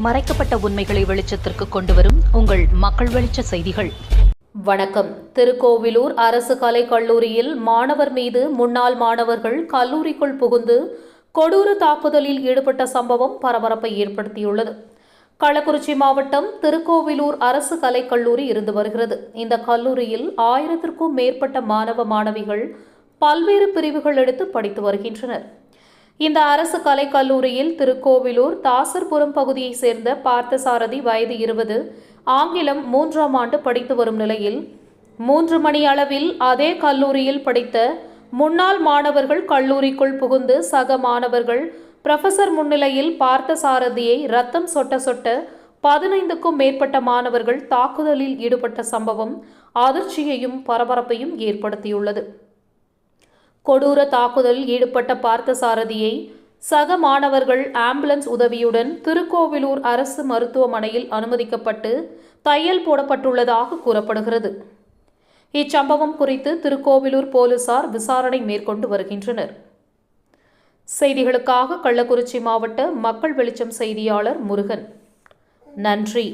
மறைக்கப்பட்ட உண்மைகளை வெளிச்சத்திற்கு கொண்டுவரும் உங்கள் மக்கள் வெளிச்ச செய்திகள். வணக்கம். திருக்கோவிலூர் அரசு கலைக் கல்லூரியில் மாணவர் மீது முன்னாள் மாணவர்கள் கல்லூரிக்குள் புகுந்து கொடூர தாக்குதலில் ஈடுபட்ட சம்பவம் பரபரப்பை ஏற்படுத்தியுள்ளது. கள்ளக்குறிச்சி மாவட்டம் திருக்கோவிலூர் அரசு கலைக் கல்லூரி இருந்து வருகிறது. இந்த கல்லூரியில் 1000க்கும் மேற்பட்ட மாணவ மாணவிகள் பல்வேறு பிரிவுகள் எடுத்து படித்து வருகின்றனர். இந்த அரசு கலைக் கல்லூரியில் திருக்கோவிலூர் தாசர்புரம் பகுதியைச் சேர்ந்த பார்த்தசாரதி வயது 20 ஆங்கிலம் 3ஆம் ஆண்டு படித்து வரும் நிலையில் 3 மணி அளவில் அதே கல்லூரியில் படித்த முன்னாள் மாணவர்கள் கல்லூரிக்குள் புகுந்து சக மாணவர்கள் புரொஃபசர் முன்னிலையில் பார்த்தசாரதியை ரத்தம் சொட்ட சொட்ட 15க்கும் மேற்பட்ட மாணவர்கள் தாக்குதலில் ஈடுபட்ட சம்பவம் அதிர்ச்சியையும் பரபரப்பையும் ஏற்படுத்தியுள்ளது. கொடூர தாக்குதலில் ஈடுபட்ட பார்த்தசாரதியை சக மாணவர்கள் ஆம்புலன்ஸ் உதவியுடன் திருக்கோவிலூர் அரசு மருத்துவமனையில் அனுமதிக்கப்பட்டு தையல் போடப்பட்டுள்ளதாக கூறப்படுகிறது. இச்சம்பவம் குறித்து திருக்கோவிலூர் போலீசார் விசாரணை மேற்கொண்டு வருகின்றனர். செய்திகளுக்காக கள்ளக்குறிச்சி மாவட்ட மக்கள் வெளிச்சம் செய்தியாளர் முருகன். நன்றி.